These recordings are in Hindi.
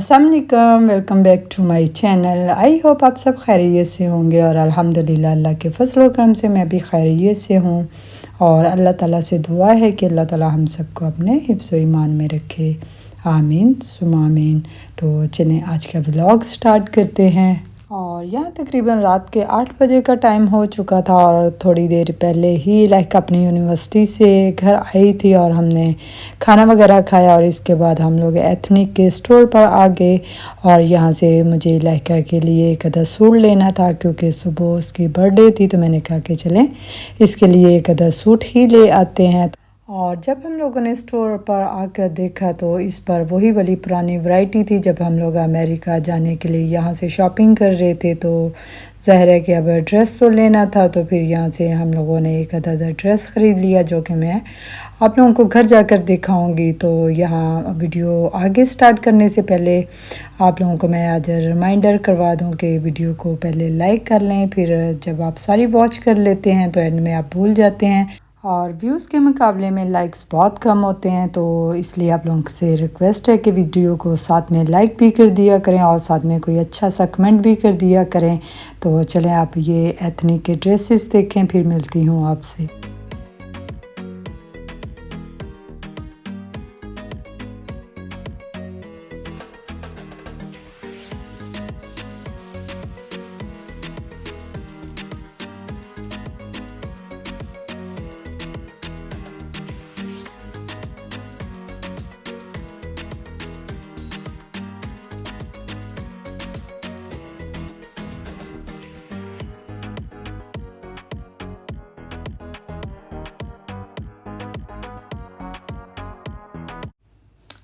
अस्सलाम वालेकुम, welcome back to my channel. I hope आप सब खैरियत से होंगे और अल्हम्दुलिल्लाह अल्लाह के फजल व करम से मैं भी खैरियत से हूँ। और अल्लाह ताला से दुआ है कि अल्लाह ताला हम सबको अपने हिफ्ज़ व ईमान में रखे, आमीन सुम्मा आमीन। तो चलें आज का व्लॉग स्टार्ट करते हैं। और यहाँ तकरीबन रात के 8 बजे का टाइम हो चुका था और थोड़ी देर पहले ही अपनी यूनिवर्सिटी से घर आई थी और हमने खाना वगैरह खाया और इसके बाद हम लोग एथनिक के स्टोर पर आ गए। और यहाँ से मुझे लाइका के लिए एक अदा सूट लेना था क्योंकि सुबह उसकी बर्थडे थी, तो मैंने कहा कि चलें इसके लिए एक अदा सूट ही ले आते हैं। और जब हम लोगों ने स्टोर पर आकर देखा तो इस पर वही वाली पुरानी वैरायटी थी जब हम लोग अमेरिका जाने के लिए यहाँ से शॉपिंग कर रहे थे। तो ज़ाहिर है कि अब ड्रेस तो लेना था, तो फिर यहाँ से हम लोगों ने एक अदा ड्रेस ख़रीद लिया जो कि मैं आप लोगों को घर जाकर दिखाऊंगी। तो यहाँ वीडियो आगे स्टार्ट करने से पहले आप लोगों को मैं आज रिमाइंडर करवा दूँ कि वीडियो को पहले लाइक कर लें, फिर जब आप सारी वॉच कर लेते हैं तो एंड में आप भूल जाते हैं और व्यूज़ के मुकाबले में लाइक्स बहुत कम होते हैं। तो इसलिए आप लोगों से रिक्वेस्ट है कि वीडियो को साथ में लाइक भी कर दिया करें और साथ में कोई अच्छा सा कमेंट भी कर दिया करें। तो चलें आप ये एथनिक के ड्रेसेस देखें, फिर मिलती हूँ आपसे।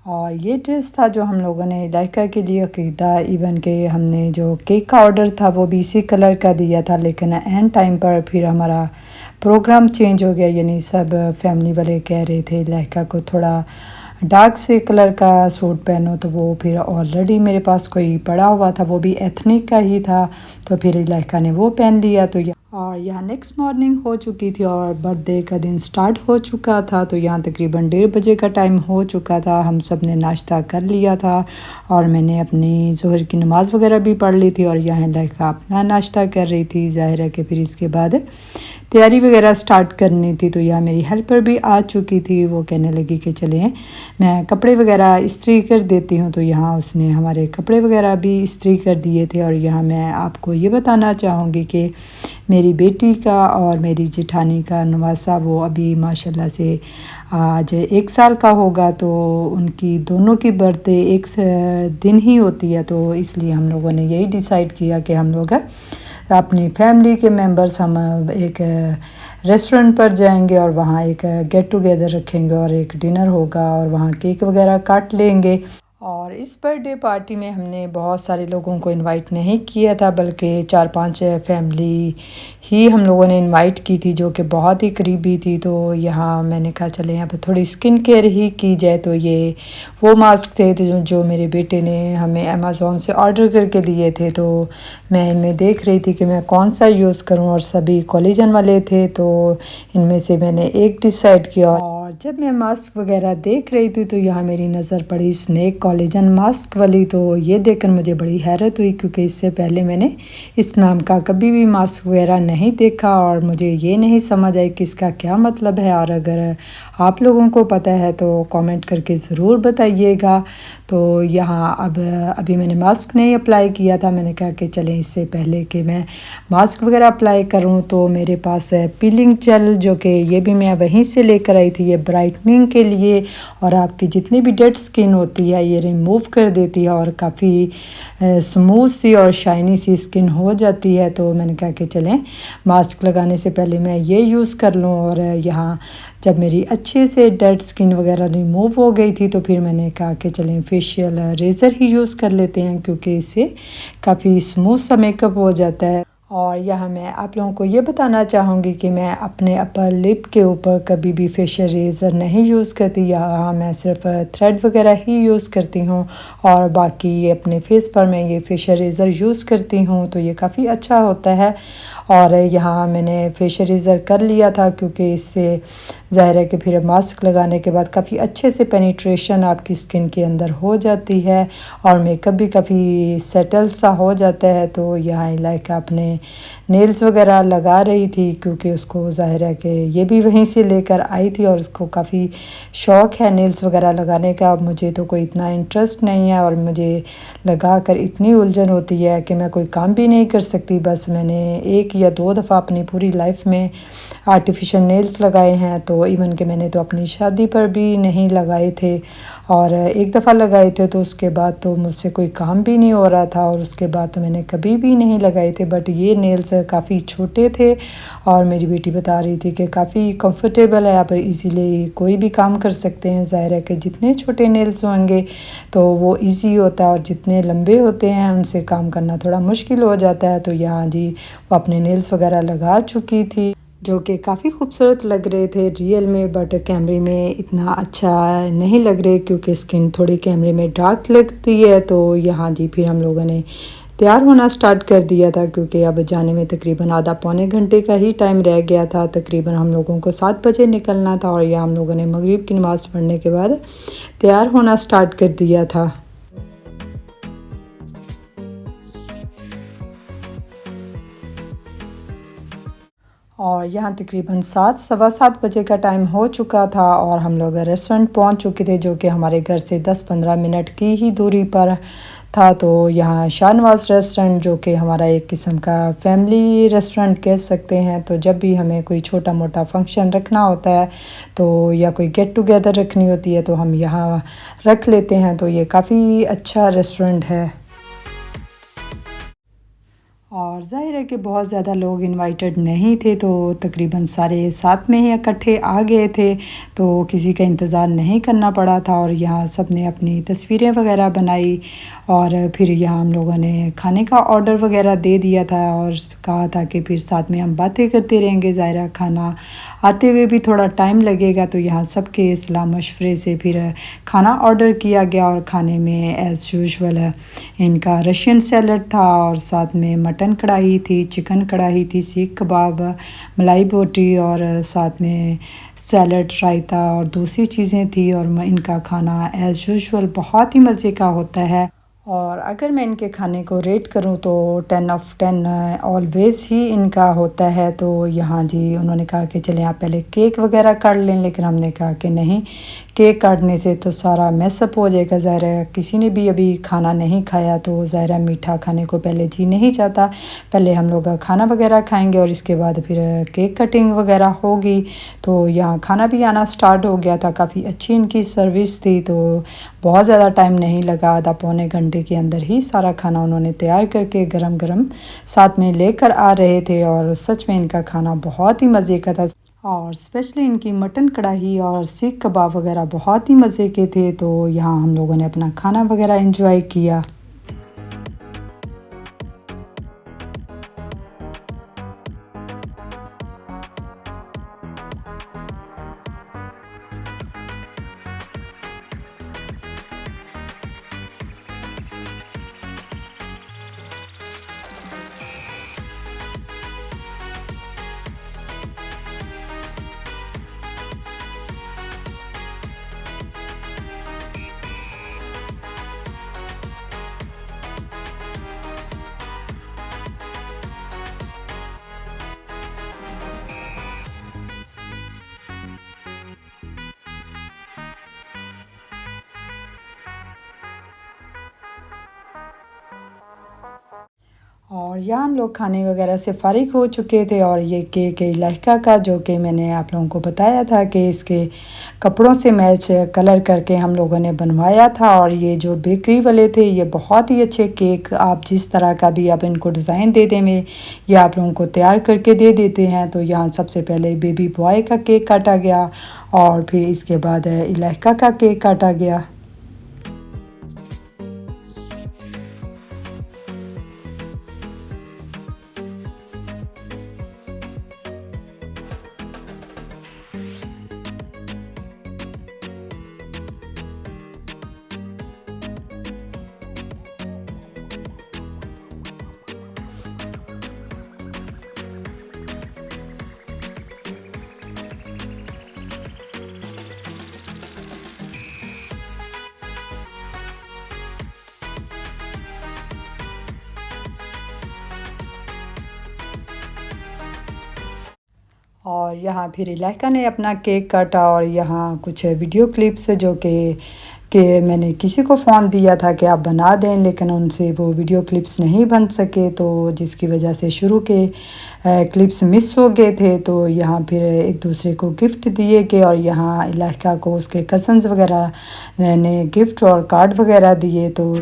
और ये ड्रेस था जो हम लोगों ने लाइका के लिए ख़रीदा। इवन के हमने जो केक का ऑर्डर था वो भी इसी कलर का दिया था, लेकिन एंड टाइम पर फिर हमारा प्रोग्राम चेंज हो गया। यानी सब फैमिली वाले कह रहे थे लाइका को थोड़ा डार्क से कलर का सूट पहनो, तो वो फिर ऑलरेडी मेरे पास कोई पड़ा हुआ था, वो भी एथनिक का ही था, तो फिर लाइका ने वो पहन लिया। तो और यहाँ नेक्स्ट मॉर्निंग हो चुकी थी और बर्थडे का दिन स्टार्ट हो चुका था। तो यहाँ तकरीबन 1:30 बजे का टाइम हो चुका था। हम सब ने नाश्ता कर लिया था और मैंने अपनी ज़ोहर की नमाज़ वगैरह भी पढ़ ली थी और यहाँ लाइका अपना नाश्ता कर रही थी। ज़ाहिर है कि फिर इसके बाद तैयारी वगैरह स्टार्ट करनी थी। तो यहाँ मेरी हेल्पर भी आ चुकी थी, वो कहने लगी कि चलें मैं कपड़े वगैरह इस्त्री कर देती हूँ। तो यहाँ उसने हमारे कपड़े वगैरह भी इस्त्री कर दिए थे। और यहाँ मैं आपको ये बताना चाहूँगी कि मेरी बेटी का और मेरी जेठानी का नवासा वो अभी माशाल्लाह से आज 1 साल का होगा, तो उनकी दोनों की बर्थडे एक दिन ही होती है। तो इसलिए हम लोगों ने यही डिसाइड किया कि हम लोग अपनी फैमिली के मेंबर्स हम एक रेस्टोरेंट पर जाएंगे और वहाँ एक गेट टुगेदर रखेंगे और एक डिनर होगा और वहाँ केक वगैरह काट लेंगे। और इस बर्थडे पार्टी में हमने बहुत सारे लोगों को इनवाइट नहीं किया था, बल्कि 4-5 फैमिली ही हम लोगों ने इनवाइट की थी जो कि बहुत ही करीबी थी। तो यहाँ मैंने कहा चले यहाँ पर थोड़ी स्किन केयर ही की जाए। तो ये वो मास्क थे जो मेरे बेटे ने हमें अमेज़ॉन से ऑर्डर करके दिए थे। तो मैं इनमें देख रही थी कि मैं कौन सा यूज़ करूँ और सभी कोलेजन वाले थे, तो इनमें से मैंने एक डिसाइड किया। और जब मैं मास्क वगैरह देख रही थी तो यहाँ मेरी नज़र पड़ी स्नेक कोलेजन मास्क वाली। तो ये देखकर मुझे बड़ी हैरत हुई क्योंकि इससे पहले मैंने इस नाम का कभी भी मास्क वगैरह नहीं देखा और मुझे ये नहीं समझ आई कि इसका क्या मतलब है। और अगर आप लोगों को पता है तो कमेंट करके ज़रूर बताइएगा। तो यहाँ अभी मैंने मास्क नहीं अप्लाई किया था। मैंने कहा कि चलें इससे पहले कि मैं मास्क वगैरह अप्लाई करूँ तो मेरे पास पीलिंग जेल जो कि ये भी मैं वहीं से लेकर आई थी, ये ब्राइटनिंग के लिए और आपकी जितनी भी डेड स्किन होती है ये रिमूव कर देती है और काफ़ी स्मूथ सी और शाइनी सी स्किन हो जाती है। तो मैंने कहा कि चलें मास्क लगाने से पहले मैं ये यूज़ कर लूँ। और यहाँ जब मेरी अच्छे से डेड स्किन वगैरह रिमूव हो गई थी तो फिर मैंने कहा कि चलें फेशियल रेज़र ही यूज़ कर लेते हैं क्योंकि इससे काफ़ी स्मूथ सा मेकअप हो जाता है। और यहाँ मैं आप लोगों को ये बताना चाहूँगी कि मैं अपने अपर लिप के ऊपर कभी भी फेशियल इरेज़र नहीं यूज़ करती। यहाँ मैं सिर्फ थ्रेड वगैरह ही यूज़ करती हूँ और बाकी अपने फेस पर मैं ये फेशियल इरेज़र यूज़ करती हूँ, तो ये काफ़ी अच्छा होता है। और यहाँ मैंने फेशियल इरेज़र कर लिया था क्योंकि इससे ज़ाहिर है कि फिर मास्क लगाने के बाद काफ़ी अच्छे से पेनिट्रेशन आपकी स्किन के अंदर हो जाती है और मेकअप भी काफ़ी सेटल सा हो जाता है। तो यहाँ इलाइका अपने नेल्स वगैरह लगा रही थी क्योंकि उसको ज़ाहिर है कि ये भी वहीं से लेकर आई थी और उसको काफ़ी शौक़ है नेल्स वगैरह लगाने का। मुझे तो कोई इतना इंटरेस्ट नहीं है और मुझे लगा कर इतनी उलझन होती है कि मैं कोई काम भी नहीं कर सकती। बस मैंने 1 या 2 दफ़ा अपनी पूरी लाइफ में आर्टिफिशियल नेल्स लगाए हैं, तो इवन कि मैंने तो अपनी शादी पर भी नहीं लगाए थे और 1 दफ़ा लगाए थे, तो उसके बाद तो मुझसे कोई काम भी नहीं हो रहा था और उसके बाद तो मैंने कभी भी नहीं लगाए थे। बट ये नेल्स काफ़ी छोटे थे और मेरी बेटी बता रही थी कि काफ़ी कंफर्टेबल है, आप इजीली कोई भी काम कर सकते हैं। ज़ाहिर है कि जितने छोटे नेल्स होंगे तो वो इजी होता है और जितने लंबे होते हैं उनसे काम करना थोड़ा मुश्किल हो जाता है। तो यहाँ जी वो अपने नेल्स वगैरह लगा चुकी थी जो कि काफ़ी खूबसूरत लग रहे थे रियल में, बट कैमरे में इतना अच्छा नहीं लग रहे क्योंकि स्किन थोड़ी कैमरे में डार्क लगती है। तो यहाँ जी फिर हम लोगों ने तैयार होना स्टार्ट कर दिया था क्योंकि अब जाने में तकरीबन आधा पौने घंटे का ही टाइम रह गया था। तकरीबन हम लोगों को 7 बजे निकलना था और यहाँ हम लोगों ने मगरिब की नमाज़ पढ़ने के बाद तैयार होना स्टार्ट कर दिया था। और यहाँ तकरीबन 7 सवा 7 बजे का टाइम हो चुका था और हम लोग रेस्टोरेंट पहुँच चुके थे जो कि हमारे घर से 10-15 मिनट की ही दूरी पर था। तो यहाँ शाहनवाज रेस्टोरेंट जो कि हमारा एक किस्म का फैमिली रेस्टोरेंट कह सकते हैं। तो जब भी हमें कोई छोटा मोटा फंक्शन रखना होता है तो या कोई गेट टुगेदर रखनी होती है तो हम यहाँ रख लेते हैं। तो ये काफ़ी अच्छा रेस्टोरेंट है और ज़ाहिर है कि बहुत ज़्यादा लोग इनवाइटेड नहीं थे, तो तकरीबन सारे साथ में ही इकट्ठे आ गए थे, तो किसी का इंतज़ार नहीं करना पड़ा था और यहाँ सब ने अपनी तस्वीरें वगैरह बनाई और फिर यहाँ हम लोगों ने खाने का ऑर्डर वगैरह दे दिया था और कहा था कि फिर साथ में हम बातें करते रहेंगे। ज़ाहिर है खाना आते हुए भी थोड़ा टाइम लगेगा, तो यहाँ सबके सलाह मशवरे से फिर खाना ऑर्डर किया गया और खाने में एज़ यूजुअल इनका रशियन सैलड था और साथ में मटन कढ़ाई थी, चिकन कढ़ाई थी, सीख कबाब, मलाई बोटी और साथ में सैलड, रायता और दूसरी चीज़ें थी। और इनका खाना एज़ यूजुअल बहुत ही मज़े का होता है और अगर मैं इनके खाने को रेट करूं तो 10 ऑफ़ 10 ऑलवेज़ ही इनका होता है। तो यहाँ जी उन्होंने कहा कि चलें आप पहले केक वगैरह काट लें, लेकिन हमने कहा कि नहीं, केक काटने से तो सारा मेसअप हो जाएगा। ज़ाहिर है किसी ने भी अभी खाना नहीं खाया तो ज़ाहिर है मीठा खाने को पहले जी नहीं चाहता। पहले हम लोग खाना वगैरह खाएंगे और इसके बाद फिर केक कटिंग वगैरह होगी। तो यहाँ खाना भी आना स्टार्ट हो गया था, काफ़ी अच्छी इनकी सर्विस थी, तो बहुत ज़्यादा टाइम नहीं लगा, आधा पौने घंटे के अंदर ही सारा खाना उन्होंने तैयार करके गरम गरम साथ में लेकर आ रहे थे। और सच में इनका खाना बहुत ही मज़े का था और स्पेशली इनकी मटन कढ़ाई और सीख कबाब वगैरह बहुत ही मज़े के थे। तो यहाँ हम लोगों ने अपना खाना वगैरह एंजॉय किया। और यहाँ हम लोग खाने वगैरह से फ़ारिग हो चुके थे और ये केक इलाइका का जो कि मैंने आप लोगों को बताया था कि इसके कपड़ों से मैच कलर करके हम लोगों ने बनवाया था। और ये जो बेकरी वाले थे ये बहुत ही अच्छे केक, आप जिस तरह का भी आप इनको डिज़ाइन दे दें में ये आप लोगों को तैयार करके दे देते हैं। तो यहाँ सबसे पहले बेबी बॉय का केक काटा गया और फिर इसके बाद इलाइका का केक काटा गया। और यहाँ फिर इलाइका ने अपना केक काटा और यहाँ कुछ वीडियो क्लिप्स जो कि मैंने किसी को फ़ोन दिया था कि आप बना दें, लेकिन उनसे वो वीडियो क्लिप्स नहीं बन सके, तो जिसकी वजह से शुरू के क्लिप्स मिस हो गए थे। तो यहाँ फिर एक दूसरे को गिफ्ट दिए गए और यहाँ इलाइका को उसके कज़न्स वगैरह ने गिफ्ट और कार्ड वगैरह दिए। तो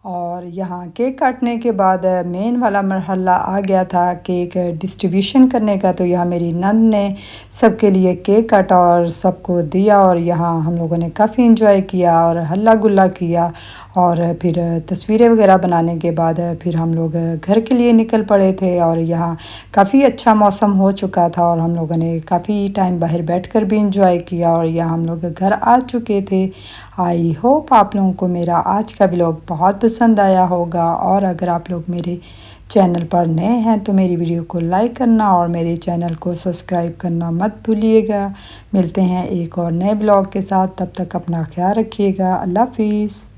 और यहाँ केक काटने के बाद मेन वाला मरहला आ गया था केक डिस्ट्रीब्यूशन करने का। तो यहाँ मेरी नंद ने सबके लिए केक काटा और सबको दिया और यहाँ हम लोगों ने काफ़ी इन्जॉय किया और हल्ला गुल्ला किया। और फिर तस्वीरें वगैरह बनाने के बाद फिर हम लोग घर के लिए निकल पड़े थे। और यहाँ काफ़ी अच्छा मौसम हो चुका था और हम लोगों ने काफ़ी टाइम बाहर बैठकर भी इंजॉय किया और यहाँ हम लोग घर आ चुके थे। आई होप आप लोगों को मेरा आज का ब्लॉग बहुत पसंद आया होगा। और अगर आप लोग मेरे चैनल पर नए हैं तो मेरी वीडियो को लाइक करना और मेरे चैनल को सब्सक्राइब करना मत भूलिएगा। मिलते हैं एक और नए ब्लॉग के साथ, तब तक अपना ख्याल रखिएगा। अल्लाह हाफिज़।